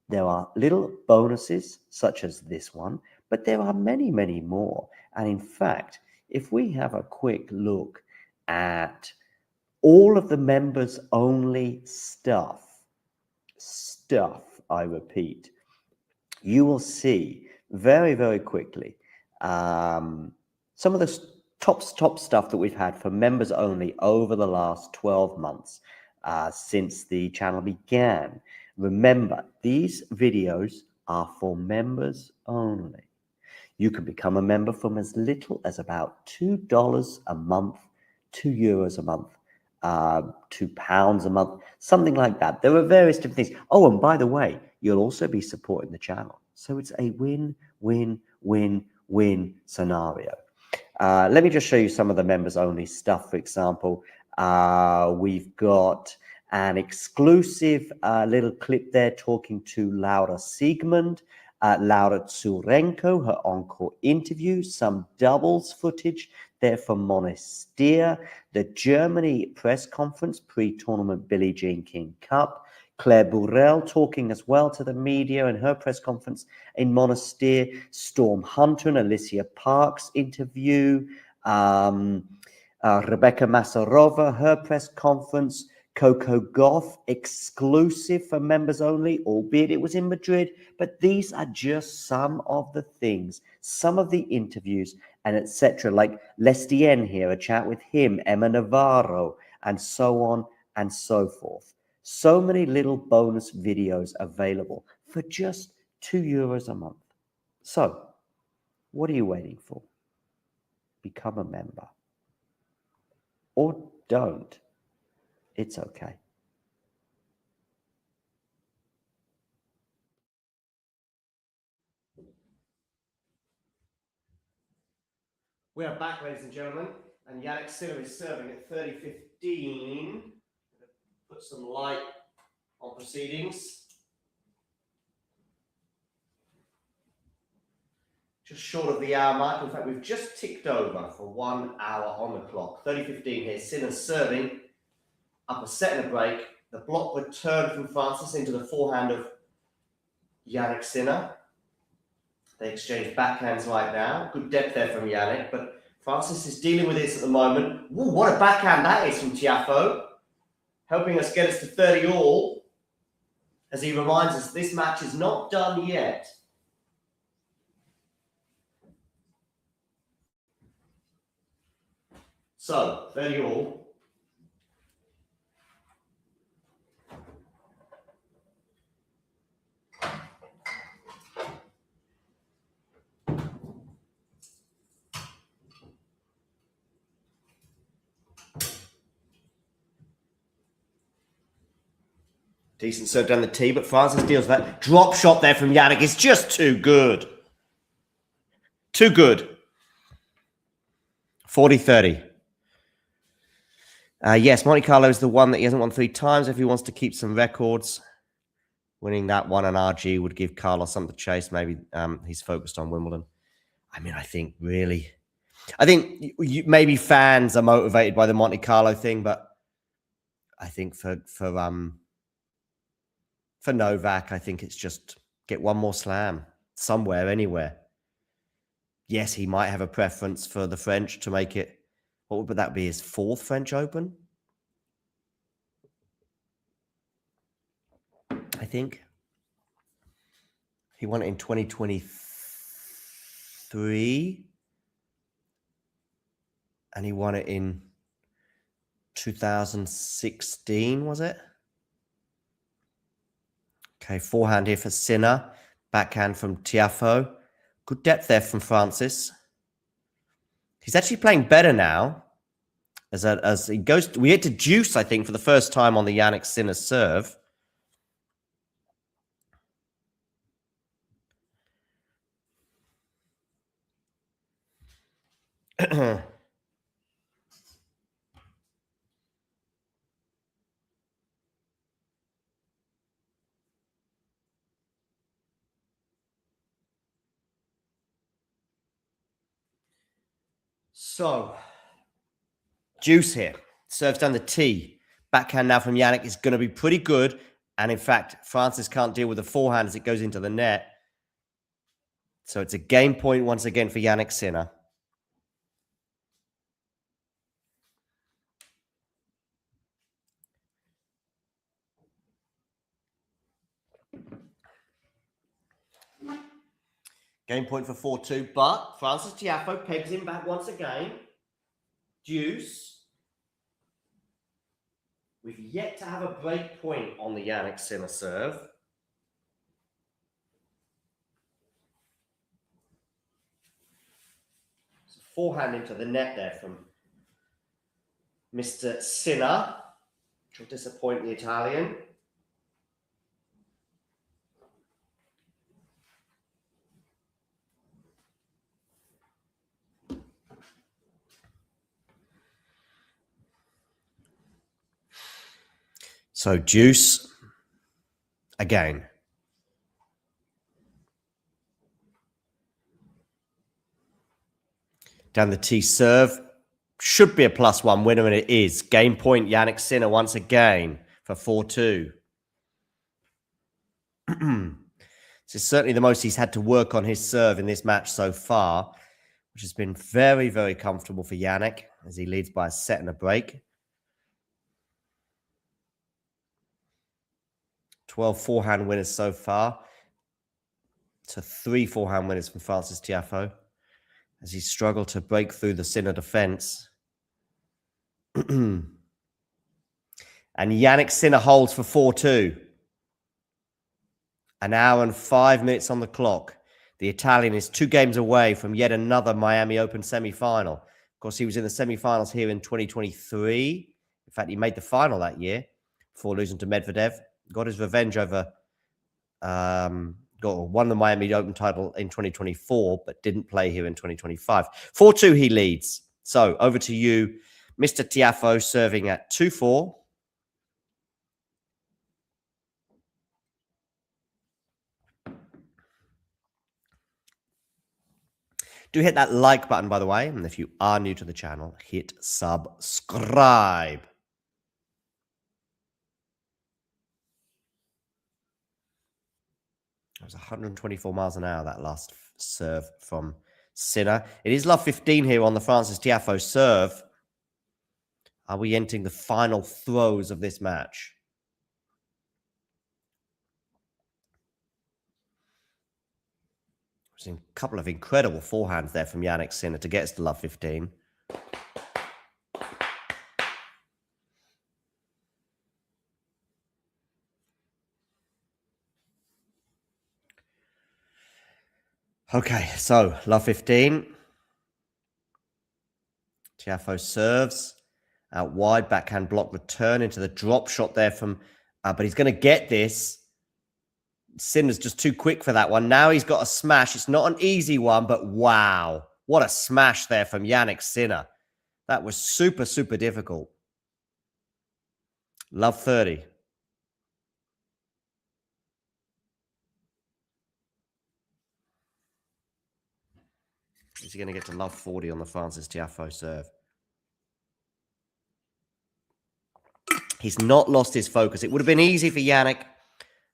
there are little bonuses such as this one, but there are many, many more. And in fact, if we have a quick look at all of the members only stuff, I repeat, you will see very, very quickly some of the top stuff that we've had for members only over the last 12 months since the channel began. Remember, these videos are for members only. You can become a member from as little as about $2 a month, €2 a month, £2 a month, something like that. There are various different things. Oh, and by the way, you'll also be supporting the channel. So it's a win-win-win-win scenario. Let me just show you some of the members only stuff. For example, we've got an exclusive little clip there talking to Laura Siegmund, Laura Tsurenko, her encore interview, some doubles footage there from Monastir, the Germany press conference pre-tournament Billie Jean King Cup, Claire Burrell talking as well to the media in her press conference in Monastir, Storm Hunter and Alicia Parks interview, Rebecca Masarova, her press conference, Coco Goff, exclusive for members only, albeit it was in Madrid. But these are just some of the things, some of the interviews, and etc. Like Lestien here, a chat with him, Emma Navarro, and so on and so forth. So many little bonus videos available for just €2 a month. So, what are you waiting for? Become a member. Or don't. It's okay. We are back, ladies and gentlemen, and Jannik Sinner is serving at 30-15. Put some light on proceedings. Just short of the hour mark. In fact, we've just ticked over for 1 hour on the clock. 30-15 here. Sinner serving. Up a set and a break. The block returned from Francis into the forehand of Jannik Sinner. They exchange backhands right now. Good depth there from Jannik, but Francis is dealing with this at the moment. Ooh, what a backhand that is from Tiafoe. Helping us get us to 30 all. As he reminds us, this match is not done yet. So, 30 all. Decent serve down the tee, but Francis deals with that. Drop shot there from Jannik is just too good. Too good. 40-30. Yes, Monte Carlo is the one that he hasn't won 3 times. If he wants to keep some records, winning that one on RG would give Carlos something to chase. Maybe he's focused on Wimbledon. I mean, I think maybe fans are motivated by the Monte Carlo thing, but I think for Novak, I think it's just get one more slam somewhere, anywhere. Yes, he might have a preference for the French to make it. What would that be? His 4th French Open? I think. He won it in 2023. And he won it in 2016, was it? Okay, forehand here for Sinner. Backhand from Tiafoe. Good depth there from Francis. He's actually playing better now. As he goes, we hit to deuce, I think, for the first time on the Jannik Sinner serve. So, deuce here. Serves down the tee. Backhand now from Jannik is going to be pretty good. And in fact, Francis can't deal with the forehand as it goes into the net. So it's a game point once again for Jannik Sinner. Game point for 4-2, but Francis Tiafoe pegs him back once again. Deuce. We've yet to have a break point on the Jannik Sinner serve. So forehand into the net there from Mr. Sinner, which will disappoint the Italian. So deuce again. Down the tee serve. Should be a +1 winner, and it is. Game point, Jannik Sinner once again for 4-2. This is certainly the most he's had to work on his serve in this match so far, which has been very, very comfortable for Jannik as he leads by a set and a break. 12 forehand winners so far. To 3 forehand winners from Francis Tiafoe as he struggled to break through the Sinner defense. And Jannik Sinner holds for 4-2. An hour and 5 minutes on the clock. The Italian is 2 games away from yet another Miami Open semi-final. Of course, he was in the semi-finals here in 2023. In fact, he made the final that year before losing to Medvedev. Got his revenge over, won the Miami Open title in 2024, but didn't play here in 2025. 4-2 he leads. So over to you, Mr. Tiafoe, serving at 2-4. Do hit that like button, by the way. And if you are new to the channel, hit subscribe. It was 124 miles an hour, that last serve from Sinner. It is love 15 here on the Francis Tiafoe serve. Are we entering the final throes of this match? There's a couple of incredible forehands there from Jannik Sinner to get us to love 15. Okay, so love 15. Tiafoe serves out wide, backhand block return into the drop shot there from, but he's going to get this. Sinner's just too quick for that one. Now he's got a smash. It's not an easy one, but wow. What a smash there from Jannik Sinner. That was super, super difficult. Love 30. Is he going to get to love 40 on the Francis Tiafoe serve? He's not lost his focus. It would have been easy for Jannik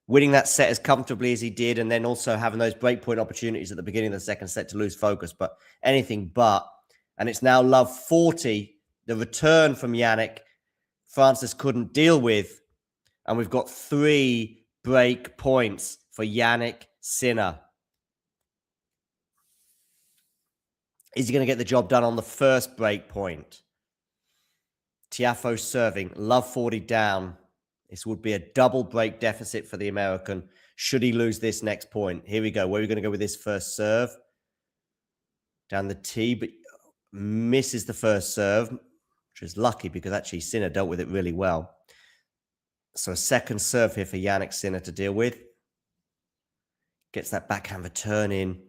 winning that set as comfortably as he did, and then also having those breakpoint opportunities at the beginning of the second set to lose focus, but anything but. And it's now love 40, the return from Jannik. Francis couldn't deal with, and we've got 3 break points for Jannik Sinner. Is he going to get the job done on the first break point? Tiafoe serving, love 40 down. This would be a double break deficit for the American. Should he lose this next point? Here we go. Where are we going to go with this first serve? Down the tee, but misses the first serve, which is lucky because actually Sinner dealt with it really well. So a second serve here for Jannik Sinner to deal with. Gets that backhand return in.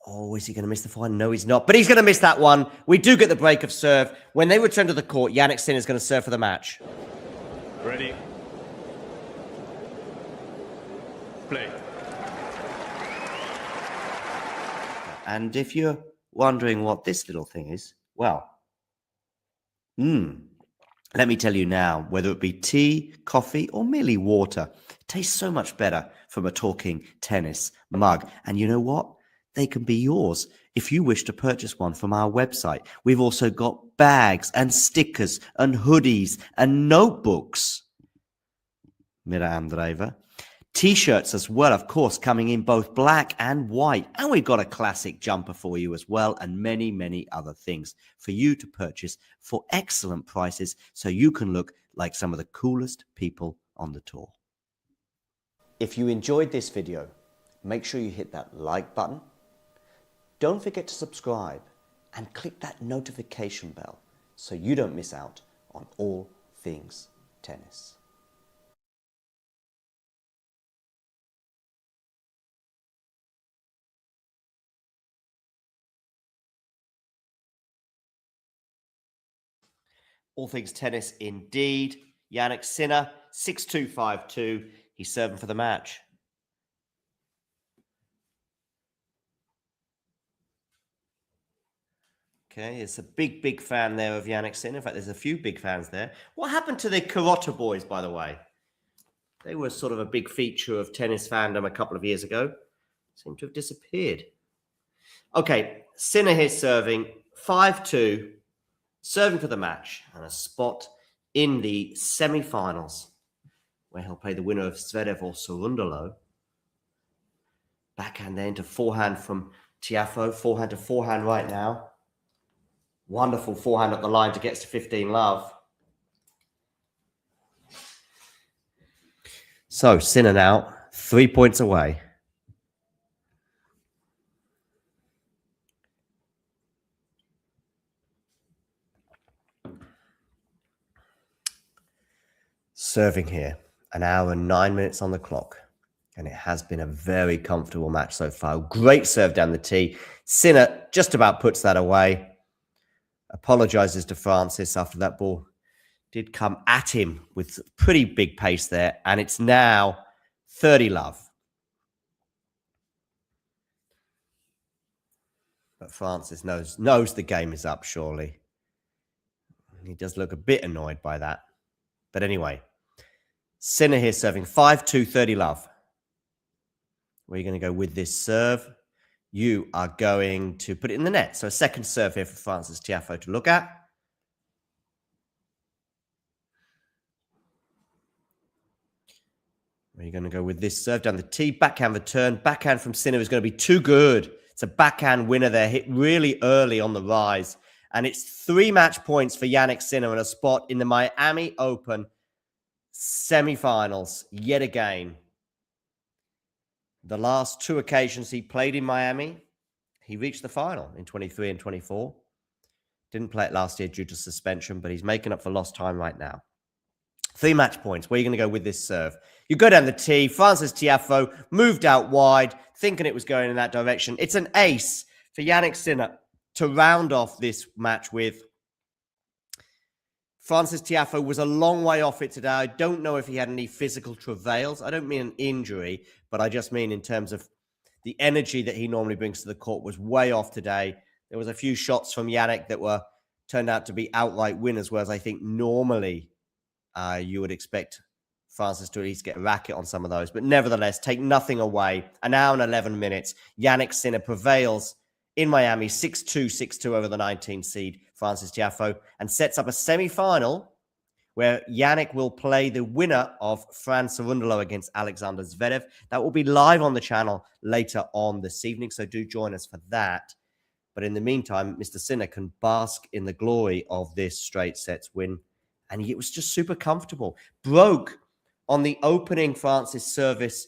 Oh, is he going to miss the fine? No, he's not. But he's going to miss that one. We do get the break of serve. When they return to the court, Jannik Sinner is going to serve for the match. Ready. Play. And if you're wondering what this little thing is, well, let me tell you now, whether it be tea, coffee, or merely water, it tastes so much better from a talking tennis mug. And you know what? They can be yours if you wish to purchase one from our website. We've also got bags and stickers and hoodies and notebooks. Mira Andreeva. T-shirts as well, of course, coming in both black and white. And we've got a classic jumper for you as well, and many, many other things for you to purchase for excellent prices so you can look like some of the coolest people on the tour. If you enjoyed this video, make sure you hit that like button. Don't forget to subscribe and click that notification bell so you don't miss out on all things tennis. All things tennis indeed. Jannik Sinner, 6-2, 5-2. He's serving for the match. Okay, it's a big, big fan there of Jannik Sinner. In fact, there's a few big fans there. What happened to the Carota boys, by the way? They were sort of a big feature of tennis fandom a couple of years ago. Seem to have disappeared. Okay, Sinner here serving, 5-2. Serving for the match and a spot in the semi-finals. where he'll play the winner of Zverev or Cerundolo. Backhand there into forehand from Tiafoe. Forehand to forehand right now. Wonderful forehand up the line to get to 15 love. So Sinner now 3 points away. Serving here, 1 hour and 9 minutes on the clock. And it has been a very comfortable match so far. Great serve down the tee. Sinner just about puts that away. Apologizes to Francis after that ball did come at him with pretty big pace there. And it's now 30 love. But Francis knows the game is up, surely. He does look a bit annoyed by that. But anyway, Sinner here serving 5-2, 30 love. Where are you going to go with this serve? You are going to put it in the net. So a second serve here for Francis Tiafoe to look at. Where are you going to go with this serve? Down the tee, backhand return. Backhand from Sinner is going to be too good. It's a backhand winner there, hit really early on the rise. And it's 3 match points for Jannik Sinner and a spot in the Miami Open semi-finals yet again. The last 2 occasions he played in Miami, he reached the final in 23 and 24. Didn't play it last year due to suspension, but he's making up for lost time right now. 3 match points. Where are you going to go with this serve? You go down the tee. Francis Tiafoe moved out wide, thinking it was going in that direction. It's an ace for Jannik Sinner to round off this match with. Francis Tiafoe was a long way off it today. I don't know if he had any physical travails. I don't mean an injury, but I just mean in terms of the energy that he normally brings to the court was way off today. There was a few shots from Jannik that turned out to be outright winners, whereas I think normally you would expect Francis to at least get a racket on some of those. But nevertheless, take nothing away. 1 hour and 11 minutes. Jannik Sinner prevails in Miami, 6-2, 6-2 over the 19 seed, Francis Tiafoe, and sets up a semi-final where Jannik will play the winner of Fran Cerundolo against Alexander Zverev. That will be live on the channel later on this evening, so do join us for that. But in the meantime, Mr. Sinner can bask in the glory of this straight sets win. And it was just super comfortable. Broke on the opening Francis service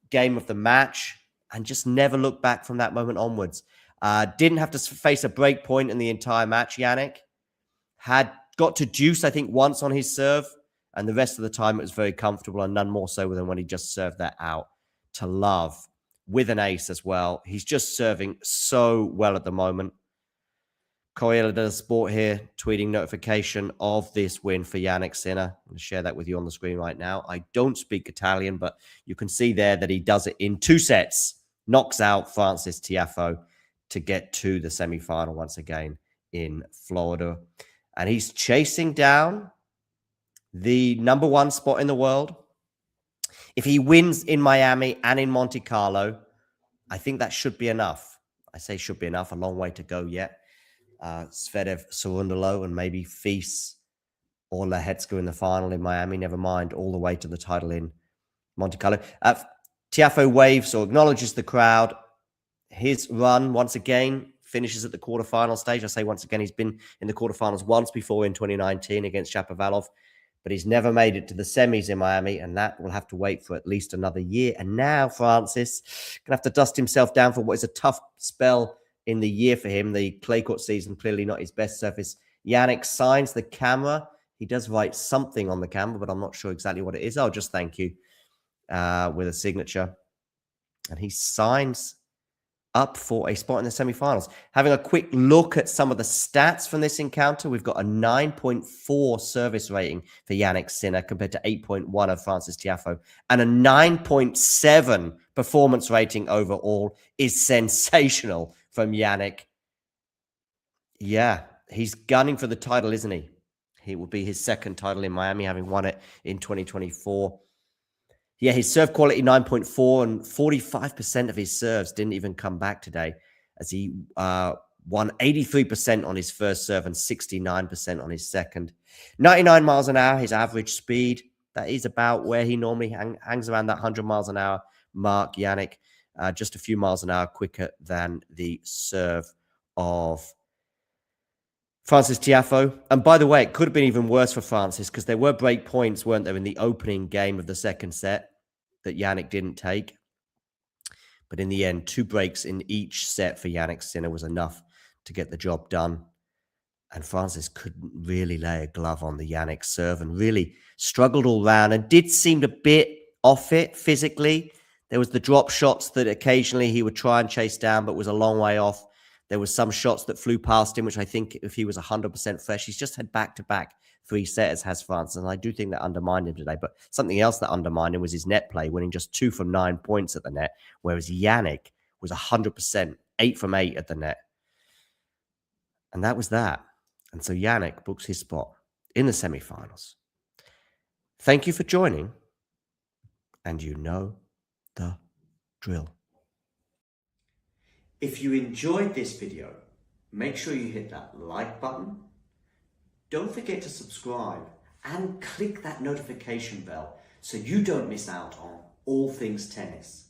game of the match and just never looked back from that moment onwards. Didn't have to face a break point in the entire match, Jannik. Had got to deuce, I think, once on his serve. And the rest of the time, it was very comfortable and none more so than when he just served that out to love with an ace as well. He's just serving so well at the moment. Corriere dello Sport here, tweeting notification of this win for Jannik Sinner. I'm going to share that with you on the screen right now. I don't speak Italian, but you can see there that he does it in 2 sets. Knocks out Francis Tiafoe to get to the semi-final once again in Florida. And he's chasing down the #1 spot in the world. If he wins in Miami and in Monte Carlo, I think that should be enough. I say should be enough. A long way to go yet. Zverev, Cerundolo, and maybe Fils or Lehecka in the final in Miami. Never mind, all the way to the title in Monte Carlo. Tiafoe waves or acknowledges the crowd. His run, once again, finishes at the quarterfinal stage. I say once again, he's been in the quarterfinals once before in 2019 against Shapovalov, but he's never made it to the semis in Miami, and that will have to wait for at least another year. And now Francis going to have to dust himself down for what is a tough spell in the year for him. The clay court season, clearly not his best surface. Jannik signs the camera. He does write something on the camera, but I'm not sure exactly what it is. I'll just thank you with a signature. And he signs up for a spot in the semifinals. Having a quick look at some of the stats from this encounter, we've got a 9.4 service rating for Jannik Sinner compared to 8.1 of Francis Tiafoe, and a 9.7 performance rating overall is sensational from Jannik. Yeah, he's gunning for the title, isn't he? It will be his second title in Miami, having won it in 2024. Yeah, his serve quality 9.4, and 45% of his serves didn't even come back today, as he won 83% on his first serve and 69% on his second. 99 miles an hour, his average speed. That is about where he normally hangs around that 100 miles an hour mark. Jannik, just a few miles an hour quicker than the serve of Francis Tiafoe. And by the way, it could have been even worse for Francis because there were break points, weren't there, in the opening game of the second set that Jannik didn't take. But in the end, 2 breaks in each set for Jannik Sinner was enough to get the job done. And Francis couldn't really lay a glove on the Jannik serve and really struggled all round and did seem a bit off it physically. There was the drop shots that occasionally he would try and chase down, but was a long way off. There was some shots that flew past him, which I think if he was 100% fresh, he's just had back-to-back 3 setters, has Francis. And I do think that undermined him today. But something else that undermined him was his net play, winning just 2 from 9 points at the net, whereas Jannik was 100%, 8 from 8 at the net. And that was that. And so Jannik books his spot in the semi-finals. Thank you for joining. And you know the drill. If you enjoyed this video, make sure you hit that like button. Don't forget to subscribe and click that notification bell so you don't miss out on all things tennis.